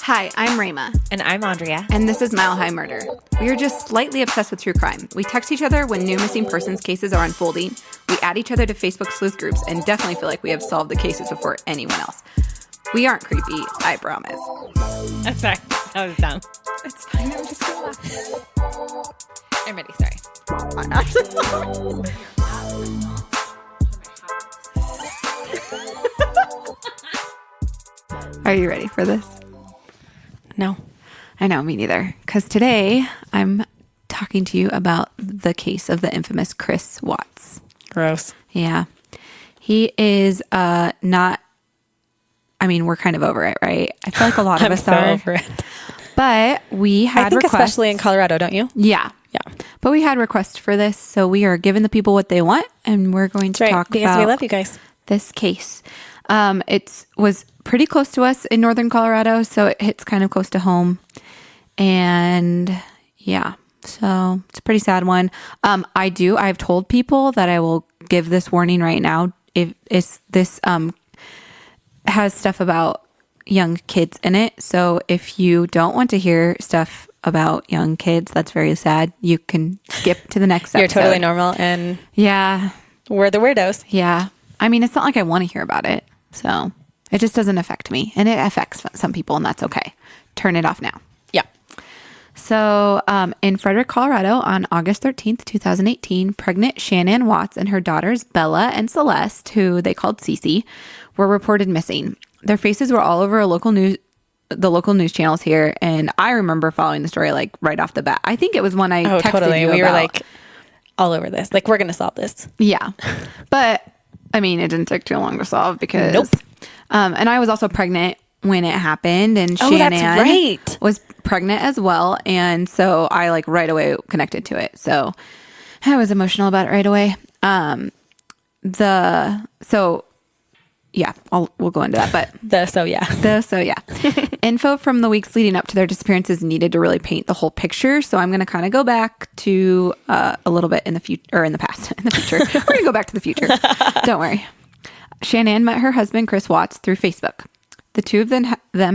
Hi, I'm Rayma. And I'm Andrea. And this is Mile High Murder. We are just slightly obsessed with true crime. We text each other when new missing persons cases are unfolding. We add each other to Facebook sleuth groups and definitely feel like we have solved the cases before anyone else. We aren't creepy, I promise. I'm sorry. That was dumb. It's fine. I'm just gonna laugh. I'm ready. Sorry. I'm actually sorry. Are you ready for this? No. I know, me neither. Because today I'm talking to you about the case of the infamous Chris Watts. Gross. Yeah. He is not, I mean, we're kind of over it, right? I feel like a lot of us are. over it. But we had I think requests. especially in Colorado, don't you? Yeah. Yeah. But we had requests for this, so we are giving the people what they want, and we're going to talk because about we love you guys. this case. It was pretty close to us in northern Colorado, so it hits kind of close to home. And yeah, so it's a pretty sad one. I've told people that I will give this warning right now. If this has stuff about young kids in it. So if you don't want to hear stuff about young kids, that's very sad. You can skip to the next episode. You're totally normal, and Yeah. we're the weirdos. Yeah. I mean, it's not like I want to hear about it. So it just doesn't affect me. And it affects some people, and that's okay. Turn it off now. Yeah. So in Frederick, Colorado, on August 13th, 2018, pregnant Shannan Watts and her daughters, Bella and Celeste, who they called Cece, were reported missing. Their faces were all over the local news channels here. And I remember following the story like right off the bat. I think it was when I texted you We about. were like all over this. Like, we're going to solve this. Yeah. But I mean, it didn't take too long to solve because. Nope. And I was also pregnant when it happened, and Oh, Shannan that's right. was pregnant as well. And so I like right away connected to it. So I was emotional about it right away. We'll go into that, but So yeah. Info from the weeks leading up to their disappearances needed to really paint the whole picture. So I'm going to kind of go back to a little bit in the future, or in the past, in the future. We're going to go back to the future. Don't worry. Shannan met her husband, Chris Watts, through Facebook. The two of them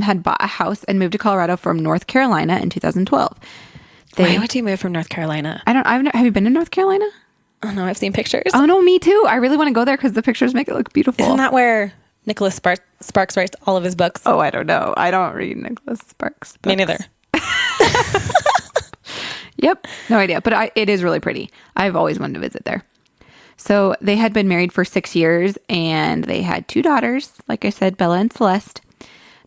had bought a house and moved to Colorado from North Carolina in 2012. Why would you move from North Carolina? Have you been to North Carolina? Oh, no, I've seen pictures. Oh, no, me too. I really want to go there because the pictures make it look beautiful. Isn't that where Nicholas Sparks writes all of his books? Oh, I don't know. I don't read Nicholas Sparks books. Me neither. Yep. No idea. But it is really pretty. I've always wanted to visit there. So they had been married for 6 years and they had two daughters. Like I said, Bella and Celeste.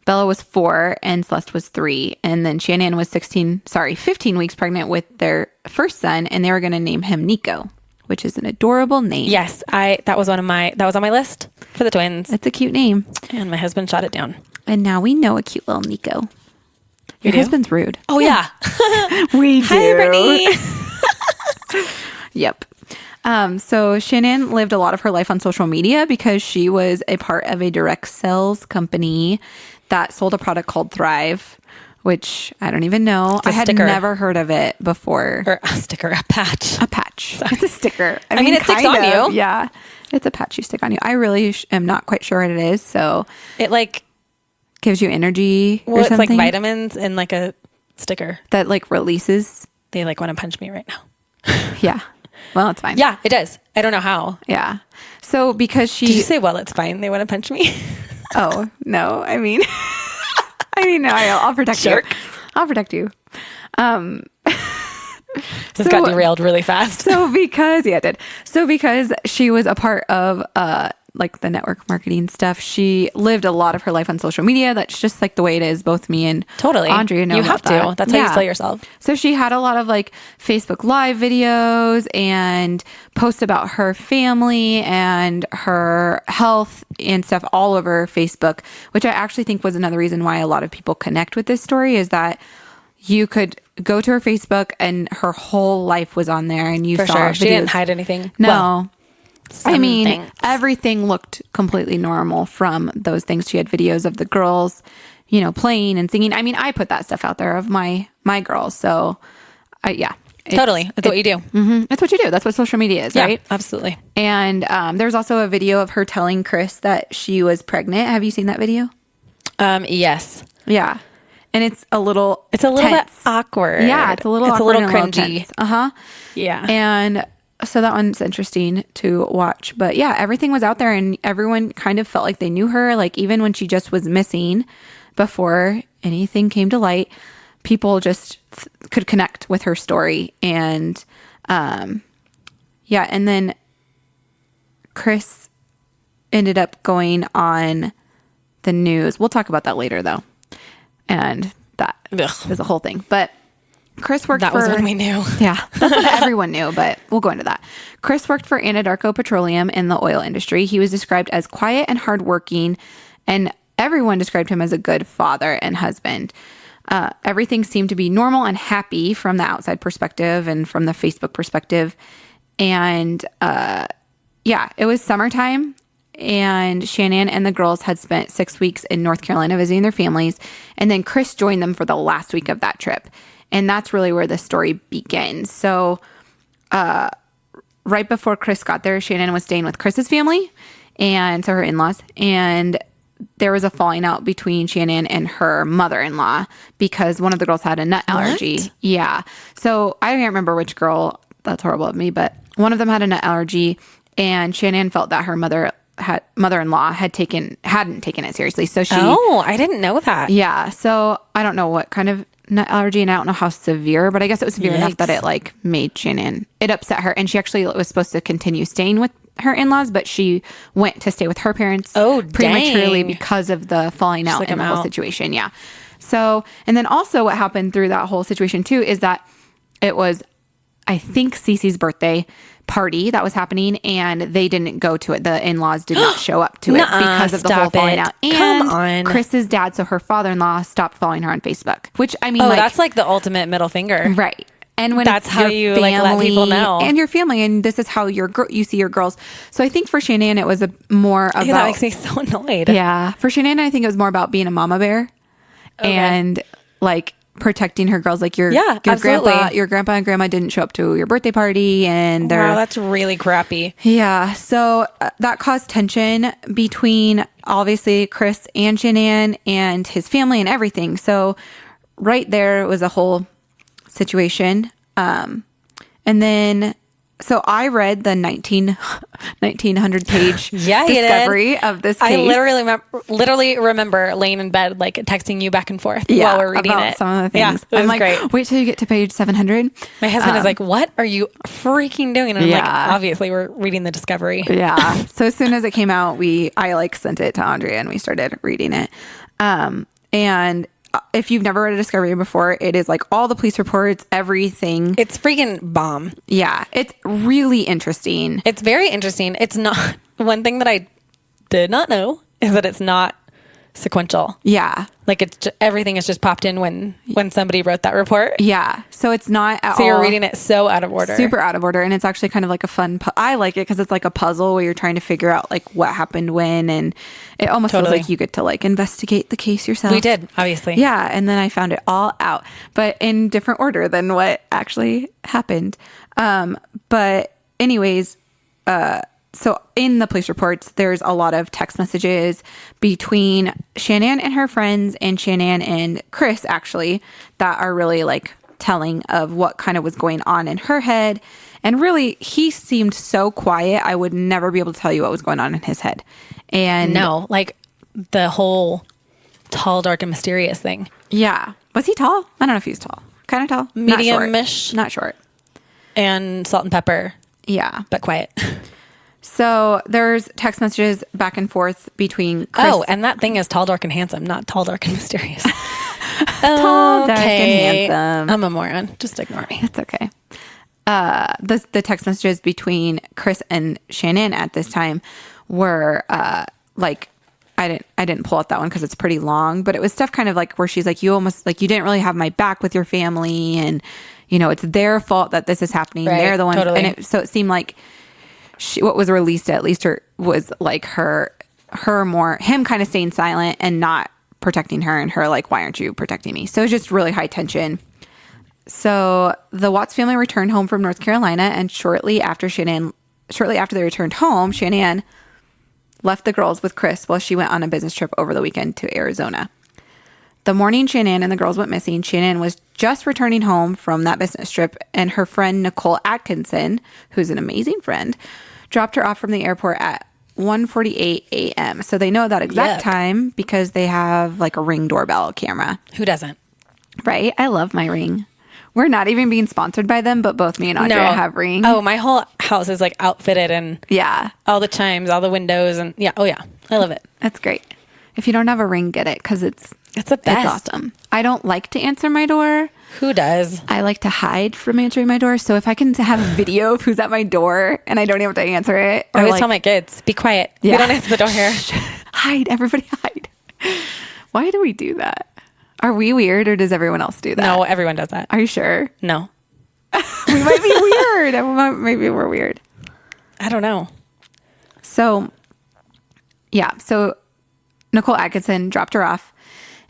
Bella was 4 and Celeste was 3. And then Shannan was 15 weeks pregnant with their first son, and they were going to name him Nico, which is an adorable name. Yes, that was on my list for the twins. It's a cute name. And my husband shot it down. And now we know a cute little Nico. Your husband's rude. Oh, yeah. We do. Hi, Brittany. Yep. So Shannan lived a lot of her life on social media because she was a part of a direct sales company that sold a product called Thrive, which I don't even know. I had never heard of it before. Or a sticker, a patch. A patch. Sorry. It's a sticker. I mean, it sticks on you. Yeah. It's a patch you stick on you. I really am not quite sure what it is. So it like gives you energy or it's something. like vitamins and like a sticker that like releases. They like want to punch me right now. Yeah. Well, it's fine. Yeah, it does. I don't know how. Yeah. So because she... Did you say, well, it's fine, they want to punch me? Oh, no. I mean, no, I'll protect you. I'll protect you. This got derailed really fast. It did. So because she was a part of like the network marketing stuff, she lived a lot of her life on social media. That's just like the way it is. Both me and Andrea know you have about that. to. That's how you sell yourself. So she had a lot of like Facebook Live videos and posts about her family and her health and stuff all over Facebook, which I actually think was another reason why a lot of people connect with this story, is that you could go to her Facebook and her whole life was on there, and you saw sure. videos. She didn't hide anything. No. Well, I mean, everything looked completely normal from those things. She had videos of the girls, playing and singing. I mean, I put that stuff out there of my girls. So, totally. That's what you do. Mm-hmm. That's what you do. That's what social media is, right? Absolutely. And there's also a video of her telling Chris that she was pregnant. Have you seen that video? Yes. Yeah. and it's a little bit awkward. Yeah, it's a little awkward and cringy. Yeah. And so that one's interesting to watch. But yeah, everything was out there and everyone kind of felt like they knew her. Like even when she just was missing before anything came to light, people just could connect with her story. And yeah, and then Chris ended up going on the news. We'll talk about that later though. And that is a whole thing. But Chris worked that for... was when we knew. Yeah, that's what everyone knew, but we'll go into that. Chris worked for Anadarko Petroleum in the oil industry. He was described as quiet and hardworking, and everyone described him as a good father and husband. Everything seemed to be normal and happy from the outside perspective and from the Facebook perspective. And yeah, it was summertime, and Shannan and the girls had spent 6 weeks in North Carolina visiting their families, and then Chris joined them for the last week of that trip. And that's really where the story begins. So right before Chris got there, Shannan was staying with Chris's family, and so her in-laws, and there was a falling out between Shannan and her mother-in-law because one of the girls had a nut allergy. What? Yeah. So I can't remember which girl. That's horrible of me, but one of them had a nut allergy, and Shannan felt that her mother-in-law hadn't taken it seriously. So she... Oh, I didn't know that. Yeah. So I don't know what kind of nut allergy, and I don't know how severe, but I guess it was severe enough that it like made Shannan, it upset her, and she actually was supposed to continue staying with her in-laws, but she went to stay with her parents prematurely because of the falling out in the whole situation. Yeah. So, and then also what happened through that whole situation too is that it was, I think, Cece's birthday party that was happening, and they didn't go to it. The in-laws did not show up to it because of the whole falling out. And come on. Chris's dad, so her father-in-law, stopped following her on Facebook, which I mean, that's like the ultimate middle finger. Right. And when that's how you family, like let people know, and your family, and this is how you see your girls. So I think for Shannan, it was more about... that makes me so annoyed. Yeah. For Shannan, I think it was more about being a mama bear and like protecting her girls. Like your grandpa and grandma didn't show up to your birthday party, and wow, that's really crappy. Yeah. So that caused tension between obviously Chris and Shannan and his family and everything. So right there was a whole situation. And then, so I read the 1900 page discovery of this case. I literally remember laying in bed, like texting you back and forth while we're reading about it. Some of the things. Yeah, I'm like, great. Wait till you get to page 700. My husband is like, what are you freaking doing? And I'm like, obviously we're reading the discovery. Yeah. So as soon as it came out, I like sent it to Andrea and we started reading it. And if you've never read a discovery before, it is like all the police reports, everything. It's freaking bomb. Yeah. It's really interesting. It's very interesting. It's not... One thing that I did not know is that it's not sequential. Yeah. Like everything is just popped in when somebody wrote that report. Yeah. So it's not at all... So you're reading it so out of order. Super out of order. And it's actually kind of like a fun... I like it because it's like a puzzle where you're trying to figure out like what happened when, and it almost feels like you get to like investigate the case yourself. We did, obviously. Yeah. And then I found it all out, but in different order than what actually happened. But anyways, so in the police reports, there's a lot of text messages between Shannan and her friends and Shannan and Chris, actually, that are really like telling of what kind of was going on in her head. And really, he seemed so quiet. I would never be able to tell you what was going on in his head. And no, like the whole tall, dark, and mysterious thing. Yeah. Was he tall? I don't know if he was tall. Kind of tall. Medium-ish. Not short. And salt and pepper. Yeah. But quiet. So there's text messages back and forth between Chris. Oh, and that thing is tall, dark, and handsome, not tall, dark, and mysterious. Tall, dark, and handsome. I'm a moron. Just ignore me. It's okay. The text messages between Chris and Shannan at this time were like, I didn't pull out that one because it's pretty long, but it was stuff kind of like where she's like, you almost like you didn't really have my back with your family, and you know it's their fault that this is happening. Right, they're the ones, totally. and so it seemed like what was released at least was like him kind of staying silent and not protecting her, and her like, why aren't you protecting me? So it was just really high tension. So the Watts family returned home from North Carolina, and shortly after they returned home, Shannan left the girls with Chris while she went on a business trip over the weekend to Arizona. the morning Shannan and the girls went missing, Shannan was just returning home from that business trip, and her friend Nicole Atkinson, who's an amazing friend, dropped her off from the airport at 1:48 a.m. So they know that exact time because they have like a Ring doorbell camera. Who doesn't? Right? I love my Ring. We're not even being sponsored by them, but both me and Andrea have Ring. Oh, my whole house is like outfitted and all the chimes, all the windows, and I love it. That's great. If you don't have a Ring, get it because it's the best. It's awesome. I don't like to answer my door. Who does? I like to hide from answering my door. So if I can have a video of who's at my door and I don't have to answer it. I always tell my kids, be quiet. Yeah. We don't answer the door here. Hide. Everybody hide. Why do we do that? Are we weird or does everyone else do that? No, everyone does that. Are you sure? No. We might be weird. Maybe we're weird. I don't know. So, yeah. So Nicole Atkinson dropped her off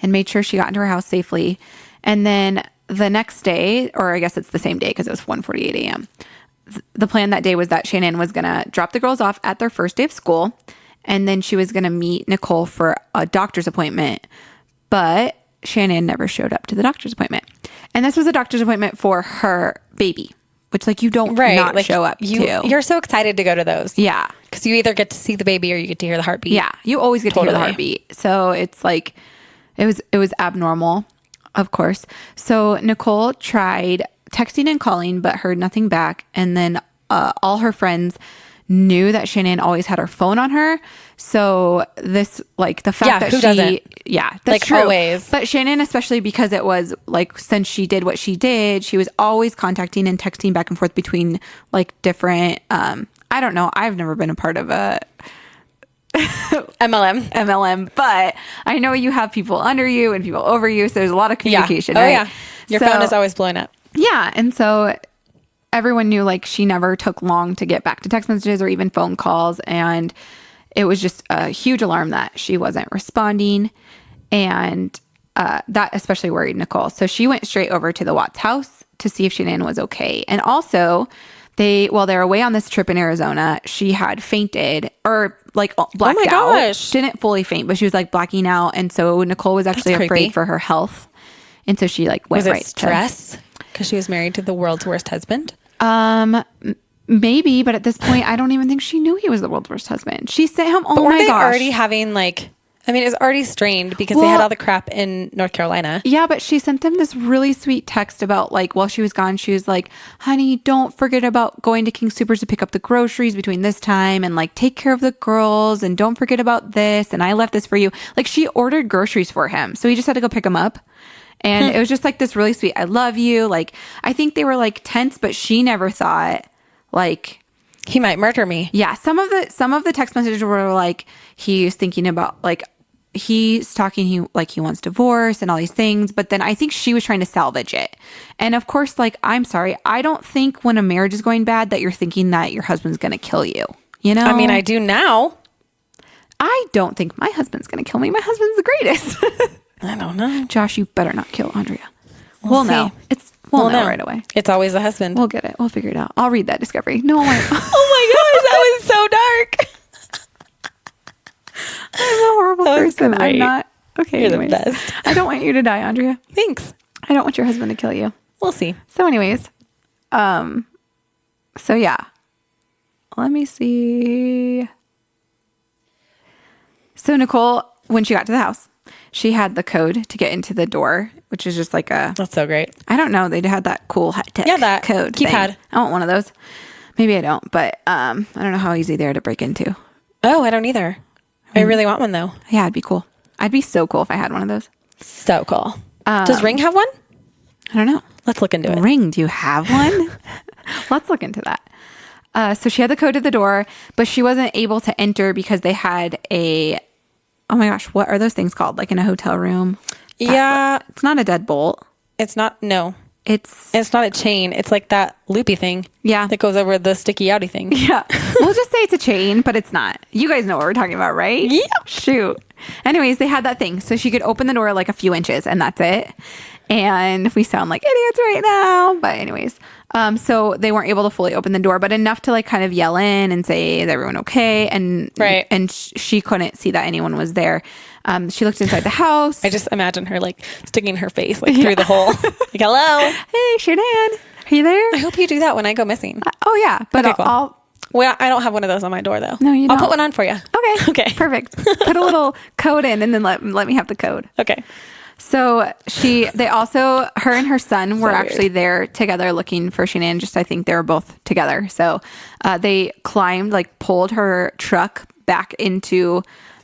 and made sure she got into her house safely. And then the next day, or I guess it's the same day because it was 1:48 a.m. The plan that day was that Shannan was going to drop the girls off at their first day of school. And then she was going to meet Nicole for a doctor's appointment. But Shannan never showed up to the doctor's appointment. And this was a doctor's appointment for her baby, which like you don't not show up to. You're so excited to go to those. Yeah. Because you either get to see the baby or you get to hear the heartbeat. Yeah. You always get to hear the heartbeat. So it's like, it was abnormal, of course. So Nicole tried texting and calling, but heard nothing back. And then all her friends knew that Shannan always had her phone on her. So this, like the fact that who doesn't? That's like true. Always. But Shannan, especially because it was like, since she did what she did, she was always contacting and texting back and forth between like different, I don't know. I've never been a part of a MLM, but I know you have people under you and people over you. So there's a lot of communication. Yeah. Right? Yeah. Your phone is always blowing up. Yeah. And so everyone knew like she never took long to get back to text messages or even phone calls. And it was just a huge alarm that she wasn't responding. And that especially worried Nicole. So she went straight over to the Watts house to see if Shannan was okay. And also while they were away on this trip in Arizona, she had fainted or like blacked out. Gosh. Didn't fully faint, but she was like blacking out. And so Nicole was actually afraid for her health. And so she like went was it right stress because she was married to the world's worst husband. Maybe, but at this point, I don't even think she knew he was the world's worst husband. She sent him. But weren't they already having like? I mean, it was already strained because they had all the crap in North Carolina. Yeah, but she sent them this really sweet text about like while she was gone, she was like, "Honey, don't forget about going to King Soopers to pick up the groceries between this time, and like take care of the girls, and don't forget about this. And I left this for you." Like she ordered groceries for him, so he just had to go pick them up. And it was just like this really sweet, "I love you." Like, I think they were like tense, but she never thought like he might murder me. Yeah. Some of the text messages were like, he's thinking about like, he's talking, he wants divorce and all these things. But then I think she was trying to salvage it. And of course, like, I'm sorry. I don't think when a marriage is going bad that you're thinking that your husband's going to kill you. You know? I mean, I do now. I don't think my husband's going to kill me. My husband's the greatest. I don't know. Josh, you better not kill Andrea. We'll know. We'll know right away. It's always the husband. We'll get it. We'll figure it out. I'll read that discovery. No one. Oh my gosh, that was so dark. I'm a horrible person. Great. I'm not. Okay, You're anyways. the best. I don't want you to die, Andrea. Thanks. I don't want your husband to kill you. We'll see. So anyways, so yeah. Let me see. So Nicole, when she got to the house, she had the code to get into the door, which is just like That's so great. I don't know. They had that cool high-tech that code keypad thing. I want one of those. Maybe I don't, but I don't know how easy they are to break into. Oh, I don't either. I really want one though. Yeah, it'd be cool. I'd be so cool if I had one of those. So cool. Does Ring have one? I don't know. Let's look into it. Ring, do you have one? Let's look into that. So she had the code to the door, but she wasn't able to enter because they had oh my gosh, what are those things called? Like in a hotel room? Yeah. It's not a deadbolt. It's not, no. It's not a chain. It's like that loopy thing. Yeah. That goes over the sticky outy thing. Yeah. We'll just say it's a chain, but it's not. You guys know what we're talking about, right? Yeah. Shoot. Anyways, they had that thing. So she could open the door like a few inches and that's it. And we sound like idiots right now. But anyways, so they weren't able to fully open the door, but enough to like kind of yell in and say, is everyone okay? And she couldn't see that anyone was there. She looked inside the house. I just imagine her like sticking her face like through the hole. Like, hello. Hey, Shannan, are you there? I hope you do that when I go missing. Oh yeah. But okay, cool. Well, I don't have one of those on my door though. No, you don't. I'll put one on for you. Okay. Okay. Perfect. Put a little code in and then let me have the code. Okay. So her and her son were actually there together looking for Shannan. I think they were both together. So they pulled her truck back into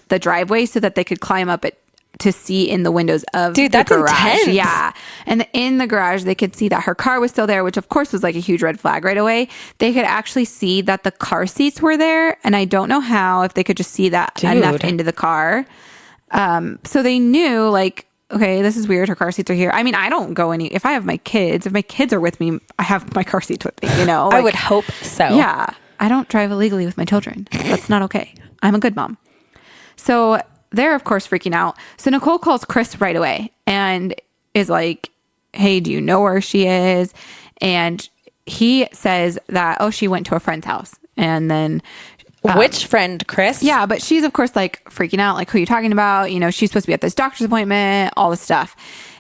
the driveway so that they could climb up it to see in the windows of the garage. Intense. Yeah. And in the garage, they could see that her car was still there, which of course was like a huge red flag right away. They could actually see that the car seats were there. And I don't know how, if they could just see that enough into the car. So they knew like, okay, this is weird. Her car seats are here. I mean, I don't go if I have my kids, if my kids are with me, I have my car seats with me, you know? I would hope so. Yeah. I don't drive illegally with my children. That's not okay. I'm a good mom. So they're, of course, freaking out. So Nicole calls Chris right away and is like, hey, do you know where she is? And he says that, she went to a friend's house. And then... which friend, Chris? Yeah, but she's, of course, like freaking out. Like, who are you talking about? You know, she's supposed to be at this doctor's appointment, all this stuff.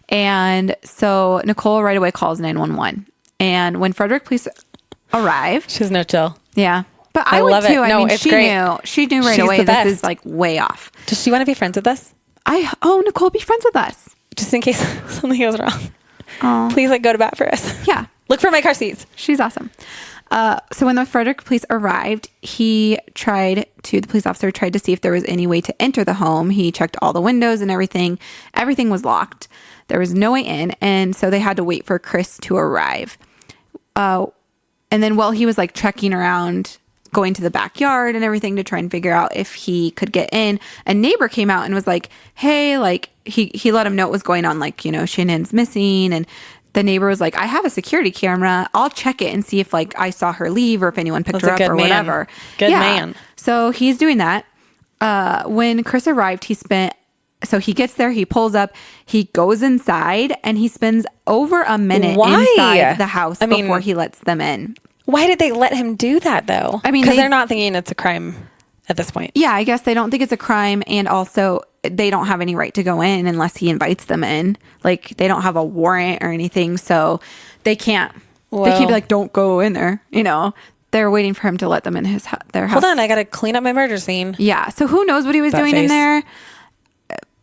And so Nicole right away calls 911. And when Frederick police arrive... She has no chill. Yeah. But I love would too. it. I mean, she knew right away this is like way off. Does she want to be friends with us? Nicole, be friends with us. Just in case something goes wrong. Oh. Please go to bat for us. Yeah. Look for my car seats. She's awesome. So when the Frederick police arrived, the police officer tried to see if there was any way to enter the home. He checked all the windows and everything. Everything was locked. There was no way in. And so they had to wait for Chris to arrive. And then while he was like checking around, going to the backyard and everything to try and figure out if he could get in, a neighbor came out and was like, hey, like he let him know what was going on. Like, you know, Shannan's missing. And the neighbor was like, I have a security camera. I'll check it and see if like I saw her leave or if anyone picked her up or whatever. Good man. So he's doing that. When Chris arrived, so he gets there, he pulls up, he goes inside and he spends over a minute inside the house before he lets them in. Why did they let him do that though? I mean, because they're not thinking it's a crime at this point. Yeah, I guess they don't think it's a crime. And also they don't have any right to go in unless he invites them in. Like they don't have a warrant or anything. So they can't, they can't be like, don't go in there. You know, they're waiting for him to let them in their house. Hold on. I got to clean up my murder scene. Yeah. So who knows what he was doing in there?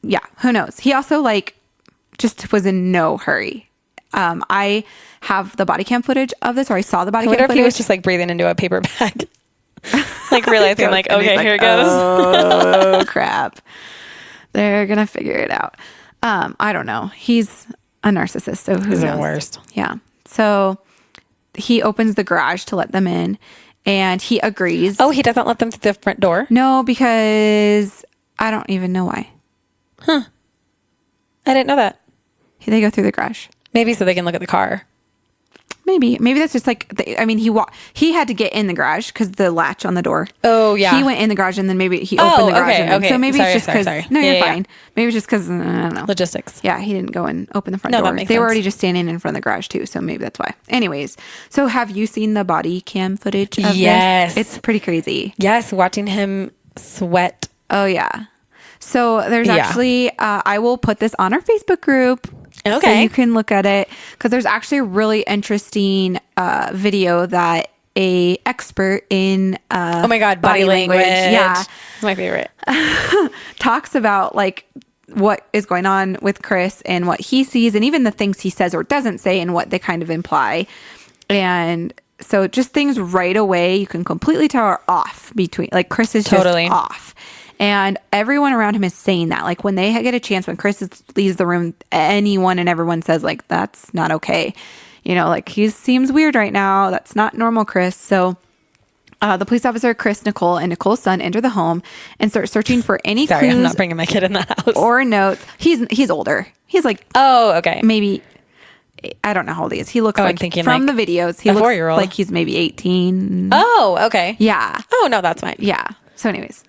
Yeah. Who knows? He also just was in no hurry. I have the body cam footage of this, or I saw the body cam footage. I wonder if he was just breathing into a paper bag. Realizing okay, here it goes. Oh, crap. They're going to figure it out. I don't know. He's a narcissist, so who knows? He's the worst. Yeah. So he opens the garage to let them in, and he agrees. Oh, he doesn't let them through the front door? No, because I don't even know why. Huh. I didn't know that. They go through the garage. Maybe so they can look at the car. Maybe that's just he had to get in the garage because the latch on the door. Oh yeah. He went in the garage and then maybe he opened the garage. Okay. So maybe it's just because. No, you're fine. Yeah. Maybe it's just because I don't know. Logistics. Yeah, he didn't go and open the front door. That makes they sense. were already just standing in front of the garage too, so maybe that's why. Anyways, so have you seen the body cam footage of yes. this? It's pretty crazy. Yes, watching him sweat. Oh yeah. So there's actually I will put this on our Facebook group. Okay. So you can look at it because there's actually a really interesting video that a expert in oh my God, body language. Yeah. It's my favorite. Talks about what is going on with Chris and what he sees and even the things he says or doesn't say and what they kind of imply. And so just things right away you can completely tell are off between Chris is just off. And everyone around him is saying that. When they get a chance, when Chris leaves the room, anyone and everyone says, that's not okay. You know, he seems weird right now. That's not normal, Chris. So the police officer, Chris, Nicole, and Nicole's son enter the home and start searching for any clues. I'm not bringing my kid in that house. Or notes. He's older. He's oh, okay. Maybe, I don't know how old he is. He looks I'm thinking from the videos, he looks 4-year-old. like he's maybe 18. Oh, okay. Yeah. Oh, no, that's fine. Yeah. So anyways.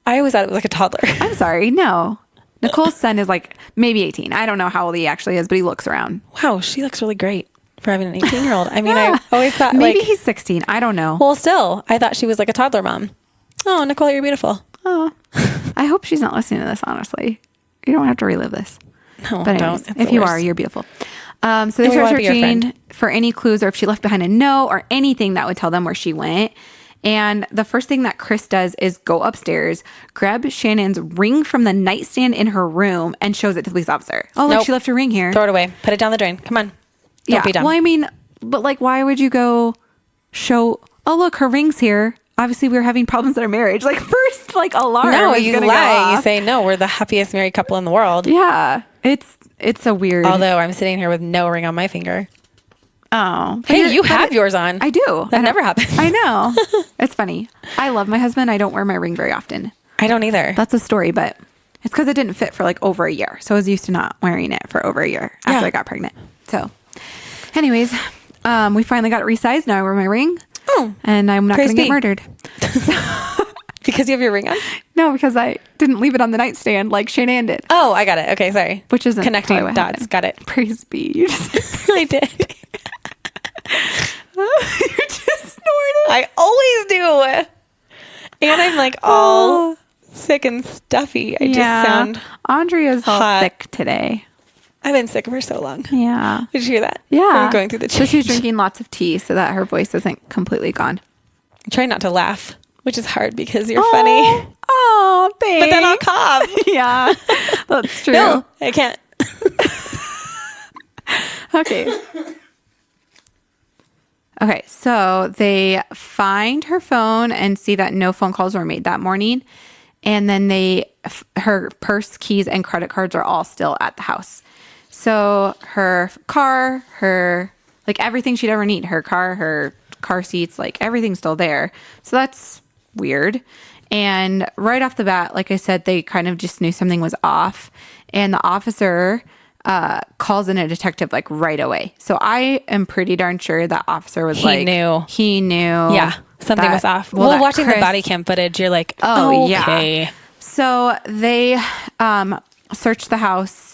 I always thought it was a toddler. I'm sorry. No. Nicole's son is like maybe 18. I don't know how old he actually is, but he looks around. Wow, she looks really great for having an 18-year-old. I mean, I always thought maybe like, he's 16. I don't know. well, still, I thought she was like a toddler mom. Oh, Nicole, you're beautiful. Oh, I hope she's not listening to this, honestly. You don't have to relive this. No, But anyways, if you are, you're beautiful. So they we start wanna be your searching friend. for any clues or if she left behind a note or anything that would tell them where she went. And the first thing that Chris does is go upstairs, grab Shannon's ring from the nightstand in her room, and shows it to the police officer. Oh, look, Nope. she left her ring here. Throw it away. Put it down the drain. Come on. Don't be dumb. Well, I mean, but like, why would you go show, oh, look, her ring's here. Obviously, we were having problems in our marriage. Like, first, like, alarm. No, is you gonna lie. go You off. say, no, we're the happiest married couple in the world. Yeah. It's a weird. Although I'm sitting here with no ring on my finger. Oh. Hey, you have yours on. I do. That never happens. I know. It's funny. I love my husband. I don't wear my ring very often. I don't either. That's a story, but it's because it didn't fit for like over a year. So I was used to not wearing it for over a year after Yeah. I got pregnant. So anyways, we finally got it resized. Now I wear my ring. Oh. And I'm not going to Praise get be. murdered. Because you have your ring on? No, because I didn't leave it on the nightstand like Shannan did. Oh, I got it. Okay, sorry. Which isn't connecting probably what dots. happened. Got it. Praise be. You just, I did. you just snorted. I always do. And I'm like all sick and stuffy. I just sound. Andrea's all hot. sick today. I've been sick for so long. Yeah. Did you hear that? Yeah. We're going through the So she's change. drinking lots of tea so that her voice isn't completely gone. Try not to laugh, which is hard because you're funny. Oh, thanks. But then I'll cough. Yeah, that's true. No, I can't. Okay. Okay, so they find her phone and see that no phone calls were made that morning. And then her purse, keys, and credit cards are all still at the house. So her car, like everything she'd ever need, her car seats, like everything's still there. So that's weird. And right off the bat, like I said, they kind of just knew something was off. And the officer calls in a detective like right away. So I am pretty darn sure that officer was He knew. Yeah, something was off. Well, watching the body cam footage, you're like, oh, okay. Yeah. So they searched the house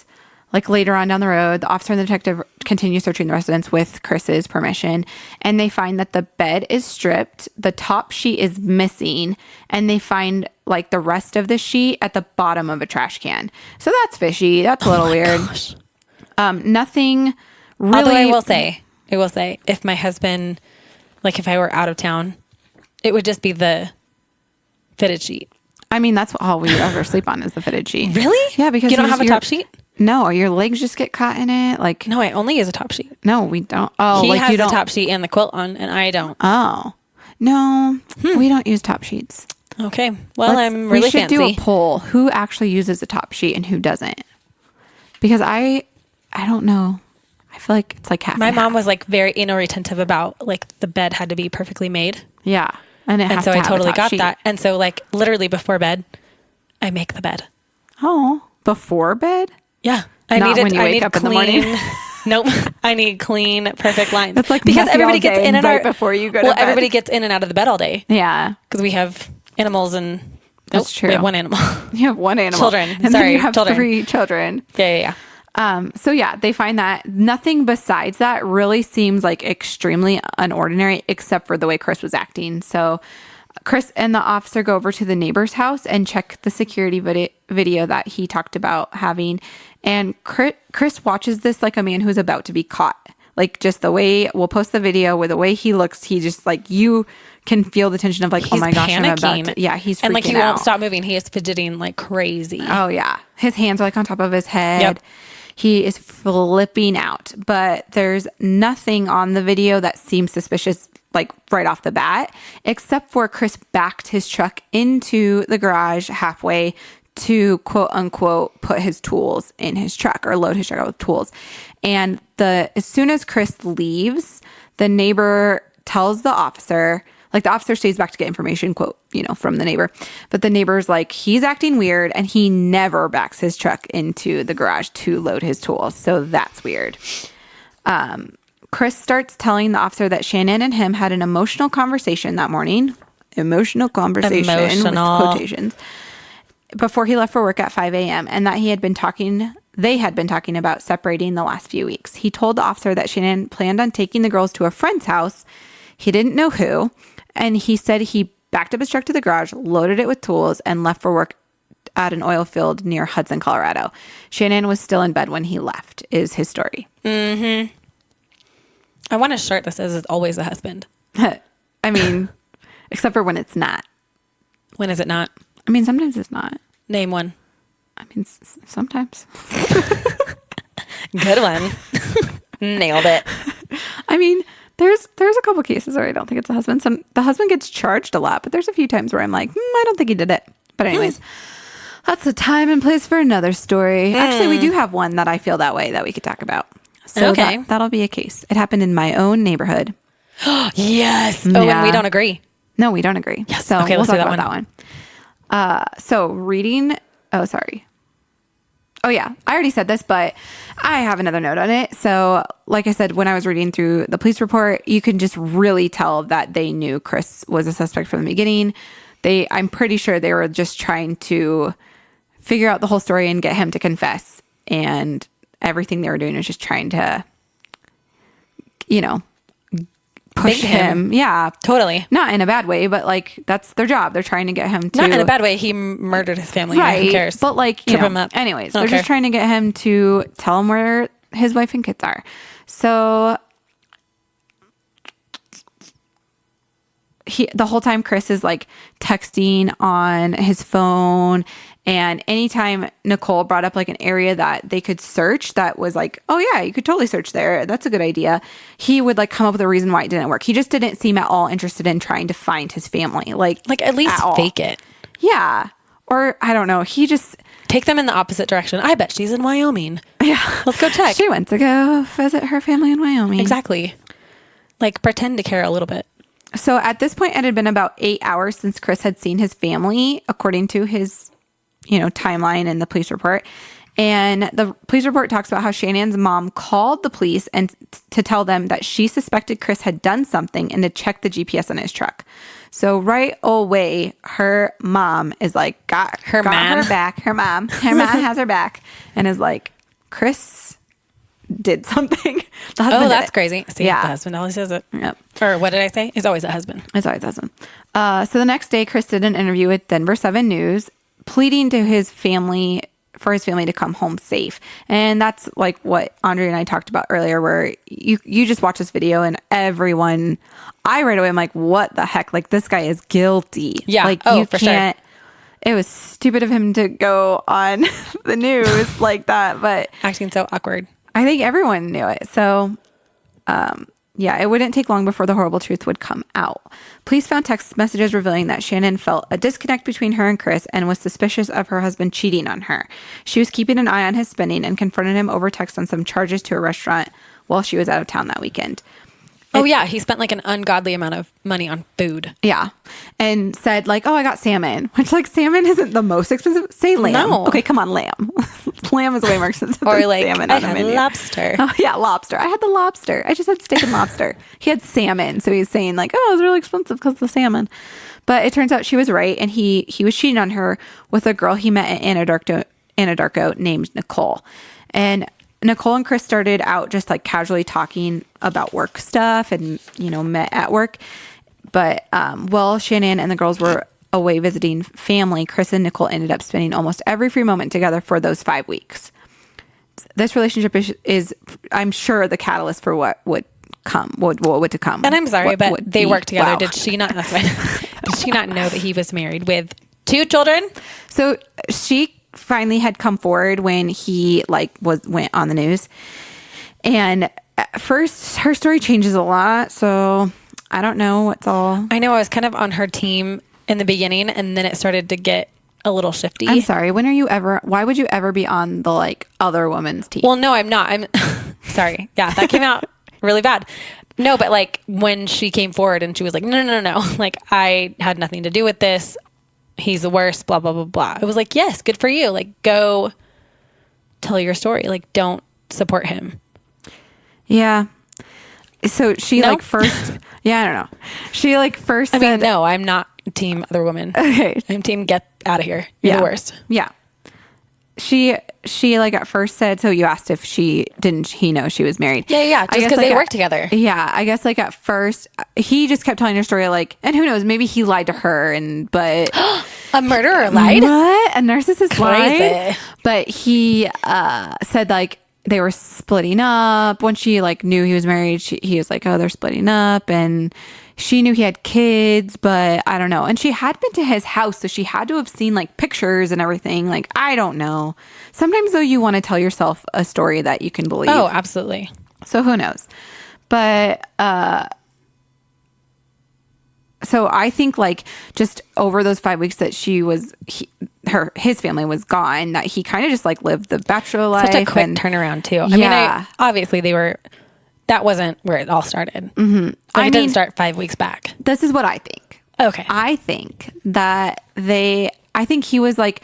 like later on down the road. The officer and the detective continue searching the residence with Chris's permission. And they find that the bed is stripped. The top sheet is missing. And they find like the rest of the sheet at the bottom of a trash can. So that's fishy. That's a little weird. Gosh. Nothing really. Although I will say, if my husband, like if I were out of town, it would just be the fitted sheet. I mean, that's all we ever sleep on is the fitted sheet. Really? Yeah, because you don't have a top sheet? No, your legs just get caught in it. Like, No, I only use a top sheet. no, we don't. Oh, He like has you the don't. top sheet and the quilt on, and I don't. Oh, no, we don't use top sheets. Okay. Well, I'm really we should fancy. do a poll. Who actually uses a top sheet and who doesn't? Because I don't know. I feel like it's like half. My and mom half. was like very anal retentive about like the bed had to be perfectly made. Yeah, and And so I totally got that. And so like literally before bed, I make the bed. Oh, before bed? Yeah. I Not need it. when you I wake need up in the clean. morning. Nope. I need clean, perfect lines. It's like because messy everybody all gets day in and right out before you go to Well, bed. everybody gets in and out of the bed all day Yeah, because we have animals and that's true. We have one animal. You have one animal. Children. And then Sorry, you have children. 3 children. Yeah. So yeah, they find that nothing besides that really seems like extremely unordinary except for the way Chris was acting. So Chris and the officer go over to the neighbor's house and check the security video that he talked about having. And Chris watches this like a man who's about to be caught. Like just the way we'll post the video with the way he looks, he just like you can feel the tension of like, He's oh my gosh, I'm panicking. about to, yeah, he's freaking and like he out. won't stop moving. He is fidgeting like crazy. Oh yeah. His hands are like on top of his head. Yep. He is flipping out, but there's nothing on the video that seems suspicious like right off the bat, except for Chris backed his truck into the garage halfway to quote unquote put his tools in his truck or load his truck with tools. And as soon as Chris leaves, the neighbor tells the officer, like the officer stays back to get information, quote, from the neighbor. But the neighbor's like, he's acting weird and he never backs his truck into the garage to load his tools. So that's weird. Chris starts telling the officer that Shannan and him had an emotional conversation that morning. Emotional conversation with quotations. before he left for work at 5 a.m. and that they had been talking about separating the last few weeks. He told the officer that Shannan planned on taking the girls to a friend's house. He didn't know who. And he said he backed up his truck to the garage, loaded it with tools, and left for work at an oil field near Hudson, Colorado. Shannan was still in bed when he left, is his story. Mm-hmm. I want a shirt that says it's always a husband. I mean, except for when it's not. When is it not? I mean, sometimes it's not. Name one. I mean, sometimes. Good one. Nailed it. I mean, there's a couple cases where I don't think it's a husband. The husband gets charged a lot, but there's a few times where I'm like, I don't think he did it. But anyways, that's the time and place for another story. Actually, we do have one that I feel that way that we could talk about. So okay. That'll be a case. It happened in my own neighborhood. Yes. Oh, yeah. and we don't agree. No, we don't agree. Yes. So okay, we'll let's talk do that about one. that one. So reading. Oh, sorry. Oh, yeah. I already said this, but I have another note on it. So like I said, when I was reading through the police report, you can just really tell that they knew Chris was a suspect from the beginning. I'm pretty sure they were just trying to figure out the whole story and get him to confess. And everything they were doing was just trying to, push him. Yeah. Totally. Not in a bad way, but like that's their job. They're trying to get him to. Not in a bad way. He murdered his family. Right. Who cares? But like, Trip him up. anyways, they're just trying to get him to tell him where his wife and kids are. So the whole time Chris is like texting on his phone, and anytime Nicole brought up like an area that they could search that was like, oh yeah, you could totally search there, that's a good idea, he would like come up with a reason why it didn't work. He just didn't seem at all interested in trying to find his family. Like at least fake it. Yeah. Or I don't know. He just take them in the opposite direction. I bet she's in Wyoming. Yeah. Let's go check. She went to go visit her family in Wyoming. Exactly. Like pretend to care a little bit. So at this point, it had been about 8 hours since Chris had seen his family, according to his, timeline in the police report. And the police report talks about how Shannan's mom called the police and to tell them that she suspected Chris had done something and to check the GPS on his truck. So right away, her mom is like, got her back. Her mom has her back and is like, Chris did something. That's crazy. See, yeah. The husband always says it. Yep. Or what did I say? It's always a husband. It's always a husband. So the next day, Chris did an interview with Denver 7 News, pleading to his family for his family to come home safe. And that's like what Andre and I talked about earlier, where you just watch this video and everyone, I right away, I'm like, what the heck? Like, this guy is guilty. Yeah. Like, you can't. Sure. It was stupid of him to go on the news like that, but acting so awkward. I think everyone knew it. So, it wouldn't take long before the horrible truth would come out. Police found text messages revealing that Shannan felt a disconnect between her and Chris and was suspicious of her husband cheating on her. She was keeping an eye on his spending and confronted him over text on some charges to a restaurant while she was out of town that weekend. He spent like an ungodly amount of money on food. Yeah. And said like, oh, I got salmon, which like salmon isn't the most expensive. Say lamb. No. Okay, come on, lamb. Lamb is way more expensive or than like, salmon on the menu. Lobster. Oh, yeah, lobster. I had the lobster. I just had steak and lobster. He had salmon. So he's saying like, oh, it was really expensive because of the salmon. But it turns out she was right. And he was cheating on her with a girl he met in Anadarko named Nicole. And Nicole and Chris started out just like casually talking about work stuff and, met at work. But while Shannan and the girls were away visiting family, Chris and Nicole ended up spending almost every free moment together for those 5 weeks. This relationship is I'm sure, the catalyst for what would come, what to come. And I'm sorry, but they worked together. Wow. Did she not? That's fine. Did she not know that he was married with 2 children? So she finally had come forward when he went on the news, and at first her story changes a lot, so I don't know what's all. I know I was kind of on her team in the beginning, and then it started to get a little shifty. I'm sorry, why would you ever be on the other woman's team? Well, no, I'm not. I'm sorry. Yeah, that came out really bad. No, but when she came forward and she was like, no, like I had nothing to do with this. He's the worst, blah, blah, blah, blah. It was like, yes, good for you. Like, go tell your story. Like, don't support him. Yeah. So she first, yeah, I don't know. She first said, no, I'm not team other woman. Okay. I'm team get out of here. You're the worst. Yeah. She like at first said, so you asked if he know she was married. Yeah. Just because they work together. Yeah. I guess like at first he just kept telling her story like, and who knows, maybe he lied to her but a murderer lied? What? A narcissist lied? Crazy. But he said like they were splitting up. When she like knew he was married, he was like, oh, they're splitting up. And she knew he had kids, but I don't know. And she had been to his house, so she had to have seen like pictures and everything. Like, I don't know. Sometimes though, you want to tell yourself a story that you can believe. Oh, absolutely. So who knows? But so I think like just over those 5 weeks that his family was gone, that he kind of just like lived the bachelor life. Such a quick turnaround too. I mean, obviously that wasn't where it all started. Mm-hmm. Like it didn't start 5 weeks back. This is what I think. Okay. I think that I think he was like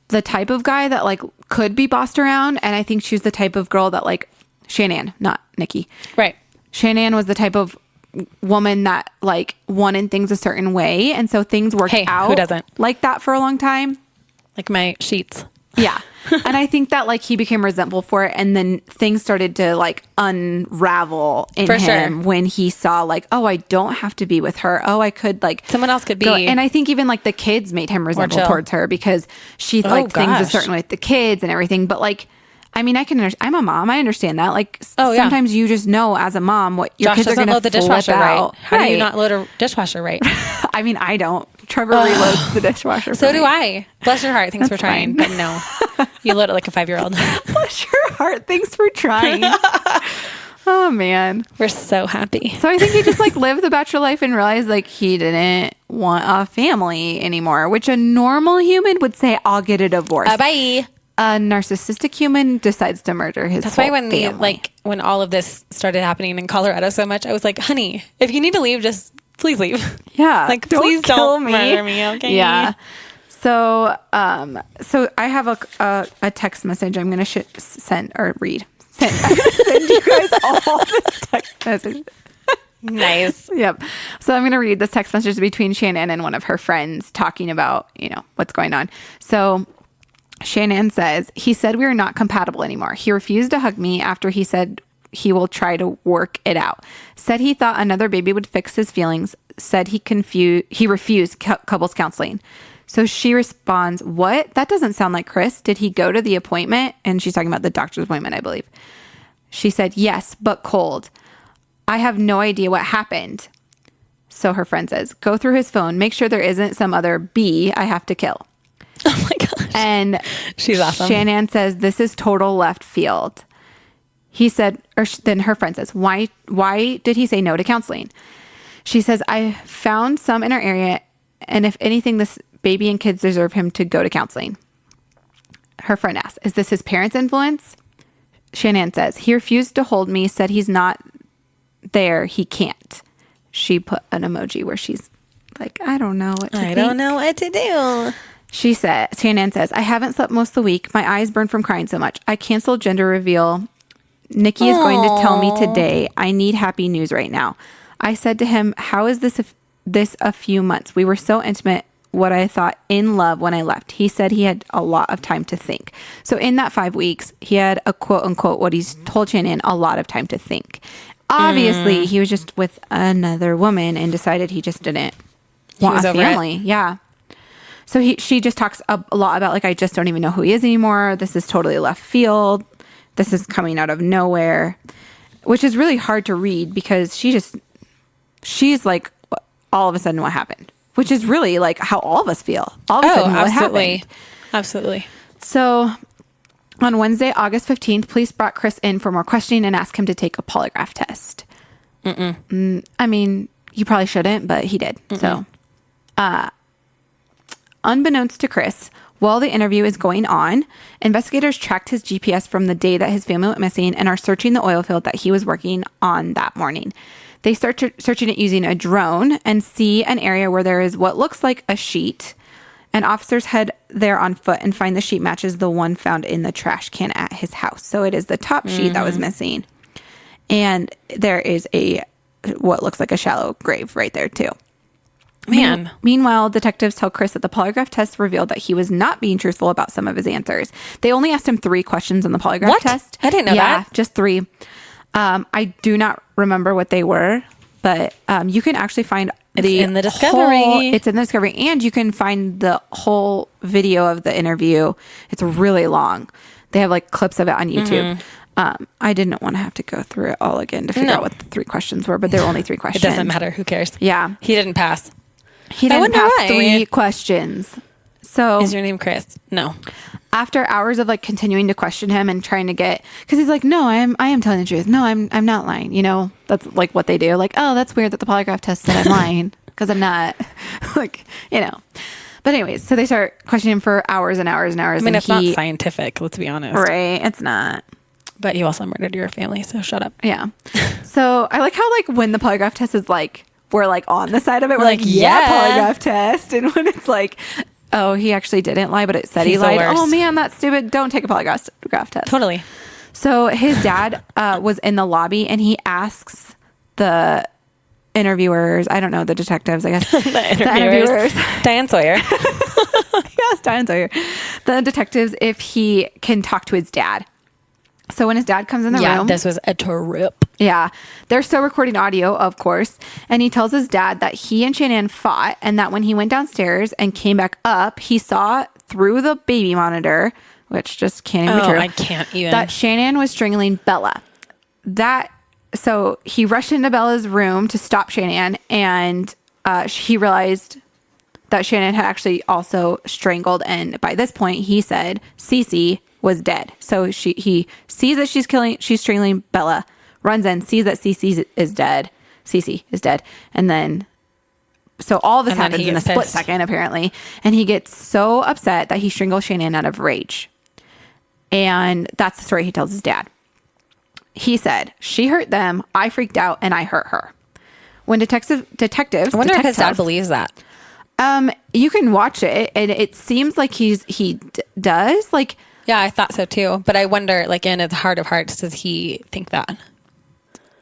the type of guy that like could be bossed around. And I think she was the type of girl that like Shannan, not Nikki. Right. Shannan was the type of woman that like wanted things a certain way. And so things worked out. Who doesn't? Like that for a long time. Like my sheets. Yeah. And I think that like he became resentful for it, and then things started to like unravel in him when he saw like, oh, I don't have to be with her. Oh, I could like someone else could be. And I think even like the kids made him resentful towards her because she like things a certain way with the kids and everything. But like, I mean, I'm a mom. I understand that. Like sometimes you just know as a mom what your kids are going to load the dishwasher out. Right. How do you not load a dishwasher right? I mean, I don't. Trevor reloads the dishwasher. So do I. Bless your heart. Thanks for trying. But no, you load it like a 5-year-old. Bless your heart. Thanks for trying. Oh man, we're so happy. So I think he just like lived the bachelor life and realized like he didn't want a family anymore, which a normal human would say, I'll get a divorce. Bye. A narcissistic human decides to murder his That's whole why when family. when all of this started happening in Colorado so much, I was like, honey, if you need to leave, just please leave. Yeah. Like, please don't murder me, okay? Yeah. So, so I have a text message I'm going to send or read. I'm going to send you guys all this text message. Nice. Yep. So I'm going to read this text message between Shannan and one of her friends talking about, what's going on. So Shannan says, he said we are not compatible anymore. He refused to hug me after he said he will try to work it out. Said he thought another baby would fix his feelings. Said he refused couples counseling. So she responds, what? That doesn't sound like Chris. Did he go to the appointment? And she's talking about the doctor's appointment, I believe. She said, yes, but cold. I have no idea what happened. So her friend says, go through his phone. Make sure there isn't some other B I have to kill. Oh my gosh. And she's awesome. Shannan says, this is total left field. He said, then her friend says, why did he say no to counseling? She says, I found some in our area, and if anything, this baby and kids deserve him to go to counseling. Her friend asks, is this his parents' influence? Shannan says, he refused to hold me, said he's not there, he can't. She put an emoji where she's like, I don't know what to think. don't know what to do. Shannan says, I haven't slept most of the week. My eyes burn from crying so much. I canceled gender reveal. Nikki is going to tell me today. I need happy news right now. I said to him, how is this a few months? We were so intimate, what I thought in love when I left. He said he had a lot of time to think. So in that 5 weeks, he had a quote unquote, what he's told Shannan, a lot of time to think. Obviously, he was just with another woman and decided he just didn't want a family. Yeah. So she just talks a lot about like, I just don't even know who he is anymore. This is totally left field. This is coming out of nowhere, which is really hard to read because she's like, all of a sudden what happened, which is really like how all of us feel. All of a sudden what happened. Absolutely. So on Wednesday, August 15th, police brought Chris in for more questioning and asked him to take a polygraph test. I mean, you probably shouldn't, but he did. So, unbeknownst to Chris, while the interview is going on, investigators tracked his GPS from the day that his family went missing and are searching the oil field that he was working on that morning. They start searching it using a drone and see an area where there is what looks like a sheet. And officers head there on foot and find the sheet matches the one found in the trash can at his house. So it is the top sheet that was missing. And there is what looks like a shallow grave right there too. Man. Meanwhile, detectives tell Chris that the polygraph test revealed that he was not being truthful about some of his answers. They only asked him 3 questions on the polygraph test. I didn't know that. Just 3. I do not remember what they were, but you can actually find it's in the discovery. It's in the discovery, and you can find the whole video of the interview. It's really long. They have like clips of it on YouTube. I didn't want to have to go through it all again to figure out what the 3 questions were, but there were only 3 questions. It doesn't matter. Who cares? Yeah. He didn't pass. He didn't pass 3 questions. So is your name Chris? No. After hours of like continuing to question him and trying to get, because he's like, no, I am telling the truth. No, I'm not lying. You know, that's like what they do. Like, oh, that's weird that the polygraph test said I'm lying because I'm not. Like, you know. But anyways, so they start questioning him for hours and hours and hours. I mean, it's not scientific. Let's be honest. Right? It's not. But you also murdered your family, so shut up. Yeah. So I like how like when the polygraph test is like, we're like on the side of it. We're like, yeah, polygraph test. And when it's like, oh, he actually didn't lie, but it said he lied. Oh man, that's stupid. Don't take a polygraph test. Totally. So his dad was in the lobby and he asks the interviewers, I don't know, the detectives, I guess. The interviewers. Diane Sawyer. Yes, Diane Sawyer. The detectives if he can talk to his dad. So when his dad comes in the room. Yeah, this was a trip. Yeah. They're still recording audio, of course. And he tells his dad that he and Shannan fought and that when he went downstairs and came back up, he saw through the baby monitor, which just can't even be true. I can't even. That Shannan was strangling Bella. So he rushed into Bella's room to stop Shannan and he realized that Shannan had actually also strangled. And by this point, he said Cece was dead. So he sees that she's strangling Bella, runs in, sees that Cece is dead. Cece is dead. And then, so all this happens in a split second, apparently. And he gets so upset that he strangles Shannan out of rage. And that's the story he tells his dad. He said, she hurt them, I freaked out, and I hurt her. When detectives... I wonder if his dad believes that. You can watch it, and it seems like he does. Like... Yeah, I thought so too. But I wonder, like, in his heart of hearts, does he think that?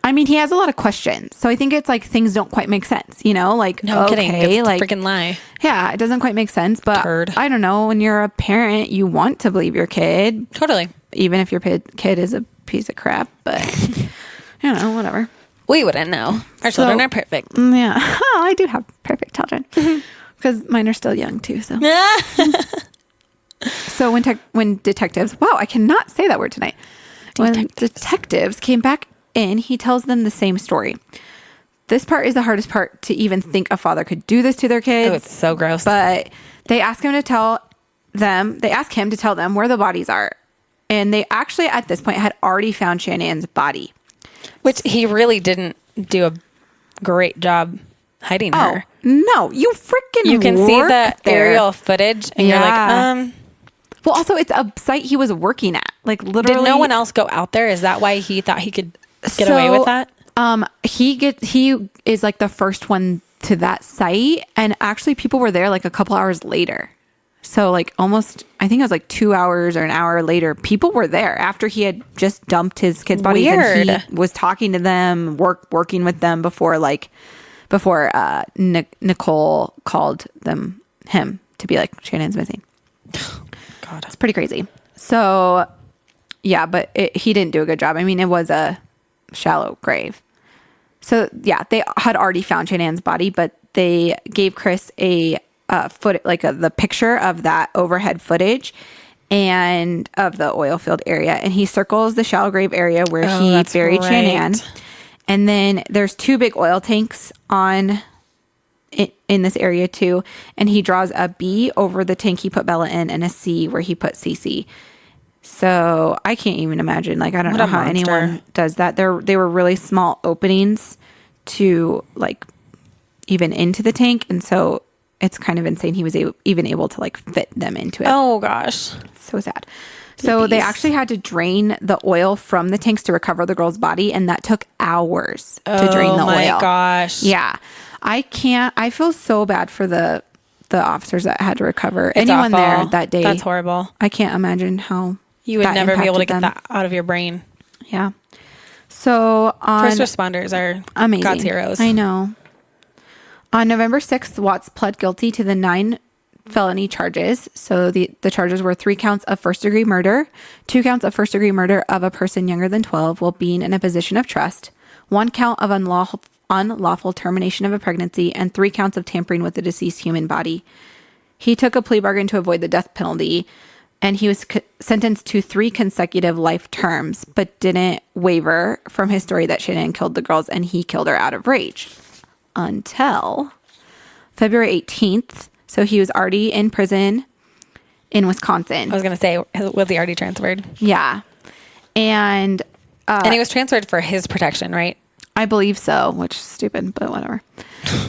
I mean, he has a lot of questions. So I think it's like things don't quite make sense, you know? Like, no kidding. It's like, a freaking lie. Yeah, it doesn't quite make sense. But I don't know. When you're a parent, you want to believe your kid. Totally. Even if your kid is a piece of crap. But, you know, whatever. We wouldn't know. Our children are perfect. Yeah. Oh, I do have perfect children. Because mine are still young, too. So. So when detectives, wow, I cannot say that word tonight. When detectives came back in, he tells them the same story. This part is the hardest part to even think a father could do this to their kids. Oh, it's so gross. But they ask him to tell them where the bodies are. And they actually, at this point, had already found Shannan's body. Which he really didn't do a great job hiding her. No, you can see the aerial footage and you're like, Well, also, it's a site he was working at. Like, literally. Did no one else go out there? Is that why he thought he could get away with that? He is like the first one to that site. And actually, people were there like a couple hours later. So, like, almost, I think it was like 2 hours or an hour later, people were there after he had just dumped his kids' bodies. Weird. And he was talking to them, working with them before Nicole called him to be like, Shannan's missing. God. It's pretty crazy. So, yeah, but he didn't do a good job. I mean, it was a shallow grave. So, yeah, they had already found Shannan's body, but they gave Chris the picture of that overhead footage and of the oil field area. And he circles the shallow grave area where he buried Shannan. And then there's 2 big oil tanks in this area too, and he draws a B over the tank he put Bella in and a C where he put Cece. So I can't even imagine. Like, I don't know how anyone does that. They were really small openings to like even into the tank, and so it's kind of insane he was even able to like fit them into it. Oh gosh, it's so sad. So they actually had to drain the oil from the tanks to recover the girl's body, and that took hours to drain the oil. Oh my gosh. Yeah. I feel so bad for the officers that had to recover. Anyone there that day. That's horrible. I can't imagine how you would never be able to get that out of your brain. Yeah. So first responders are amazing. God's heroes. I know. On November 6th, Watts pled guilty to the 9 felony charges. So the charges were 3 counts of first-degree murder, 2 counts of first-degree murder of a person younger than 12 while being in a position of trust, 1 count of unlawful termination of a pregnancy, and 3 counts of tampering with a deceased human body. He took a plea bargain to avoid the death penalty, and he was sentenced to 3 consecutive life terms, but didn't waver from his story that Shannan killed the girls and he killed her out of rage. Until February 18th. So he was already in prison in Wisconsin. I was going to say, was he already transferred? Yeah. And he was transferred for his protection, right? I believe so, which is stupid, but whatever.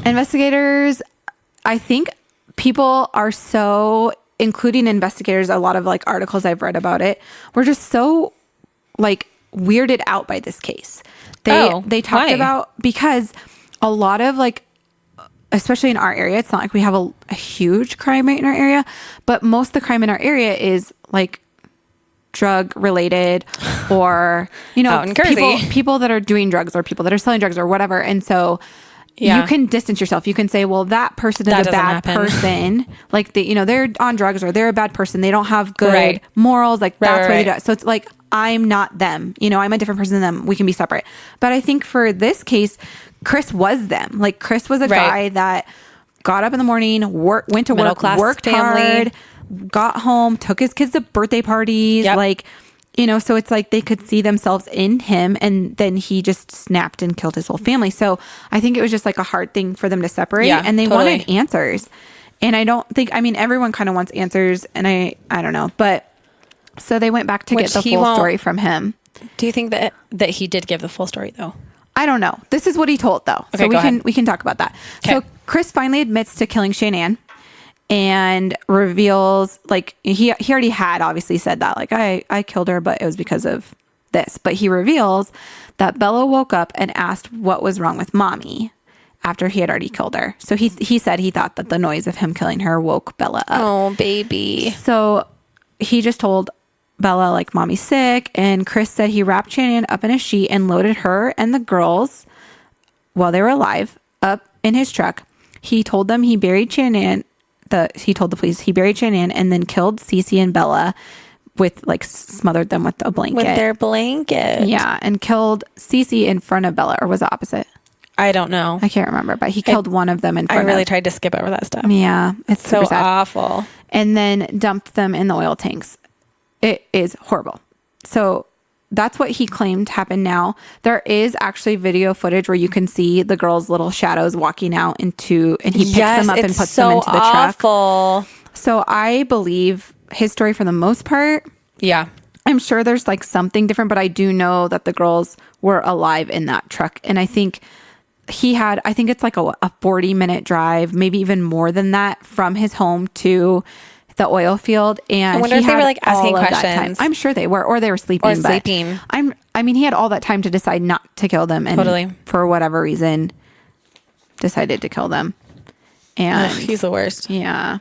Investigators, I think people are so, including investigators, a lot of like articles I've read about it, were just so like weirded out by this case. They talked about, because a lot of like, especially in our area, it's not like we have a huge crime rate in our area, but most of the crime in our area is like drug related, or, you know, people that are doing drugs or people that are selling drugs or whatever. And so you can distance yourself. You can say, well, that person is a bad person. Like they're on drugs or they're a bad person. They don't have good morals. Like that's why they do it. So it's like, I'm not them. I'm a different person than them. We can be separate. But I think for this case, Chris was them. Like Chris was a guy that got up in the morning, went to work, worked hard, got home, took his kids to birthday parties. Like, so it's like they could see themselves in him, and then he just snapped and killed his whole family. So I think it was just like a hard thing for them to separate, and they wanted answers. And I don't think, everyone kind of wants answers, and I don't know, but so they went back to get the full story from him. Do you think that he did give the full story though? I don't know. This is what he told though. Okay, so we can talk about that. Okay. So Chris finally admits to killing Shannan and reveals, like, he already had obviously said that, like, I killed her, but it was because of this. But he reveals that Bella woke up and asked what was wrong with mommy after he had already killed her. So he said he thought that the noise of him killing her woke Bella up. Oh, baby. So he just told Bella, like, mommy's sick, and Chris said he wrapped Shannan up in a sheet and loaded her and the girls, while they were alive, up in his truck. He told them he buried Shannan. He told the police he buried Shannan and then killed Cece and Bella with, like, smothered them with a blanket. With their blanket. Yeah, and killed Cece in front of Bella, or was it opposite? I don't know. I can't remember, but he killed one of them in front of. I really tried to skip over that stuff. Yeah, it's so super sad. Awful. And then dumped them in the oil tanks. It is horrible. So that's what he claimed happened now. There is actually video footage where you can see the girls' little shadows walking out and he picks them up and puts them into the truck. So I believe his story for the most part. Yeah. I'm sure there's like something different, but I do know that the girls were alive in that truck. And I think I think it's like a 40-minute drive, maybe even more than that, from his home to the oil field. And I wonder if they were like asking questions. I'm sure they were, or they were sleeping. He had all that time to decide not to kill them, and for whatever reason decided to kill them. And he's the worst. Yeah.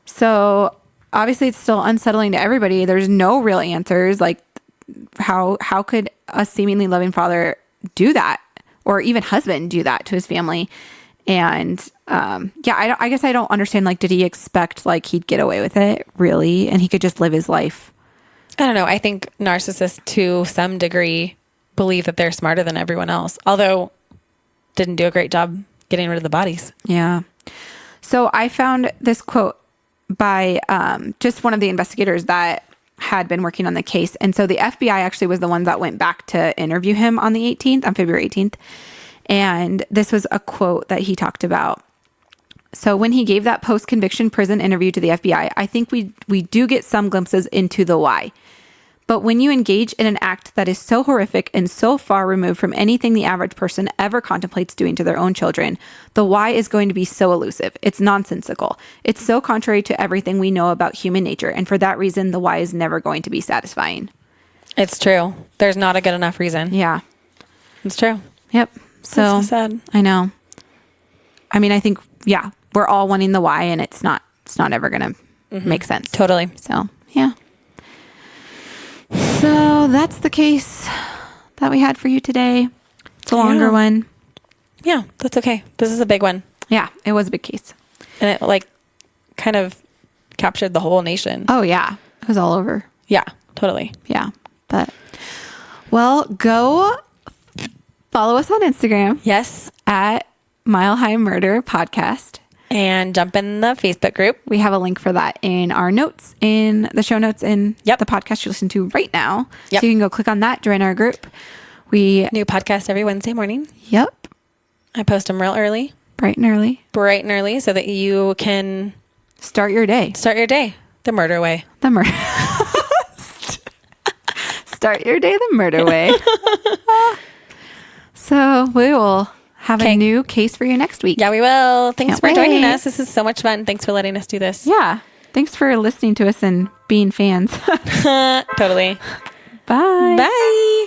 So obviously it's still unsettling to everybody. There's no real answers. Like, how could a seemingly loving father do that, or even husband do that to his family? And I guess I don't understand, like, did he expect like he'd get away with it, really, and he could just live his life? I don't know. I think narcissists to some degree believe that they're smarter than everyone else, although didn't do a great job getting rid of the bodies. Yeah. So I found this quote by just one of the investigators that had been working on the case. And so the FBI actually was the ones that went back to interview him on February 18th. And this was a quote that he talked about. So when he gave that post-conviction prison interview to the FBI, I think we do get some glimpses into the why. But when you engage in an act that is so horrific and so far removed from anything the average person ever contemplates doing to their own children, the why is going to be so elusive. It's nonsensical. It's so contrary to everything we know about human nature. And for that reason, the why is never going to be satisfying. It's true. There's not a good enough reason. Yeah. It's true. Yep. So sad. I know. I think, we're all wanting the why, and it's not ever going to make sense. Totally. So, yeah. So that's the case that we had for you today. It's a longer one. Yeah, that's okay. This is a big one. Yeah, it was a big case. And it like kind of captured the whole nation. Oh, yeah. It was all over. Yeah, totally. Yeah. But, well, go follow us on Instagram Yes. at Mile High Murder Podcast. And jump in the Facebook group. We have a link for that in our notes, in the show notes, in Yep. the podcast you listen to right now. Yep. So you can go click on that, join our group. We, New podcast every Wednesday morning. yep, I post them real early, bright and early. so that you can Start your day. start your day the murder way. The murder. Start your day the murder way. So we will have a new case for you next week. Yeah, we will. Thanks Can't for joining wait. us. This is so much fun. Thanks for letting us do this. Yeah. Thanks for listening to us and being fans. Totally. Bye. Bye.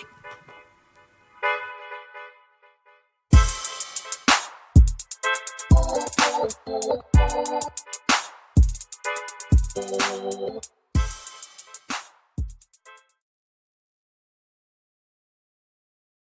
Bye.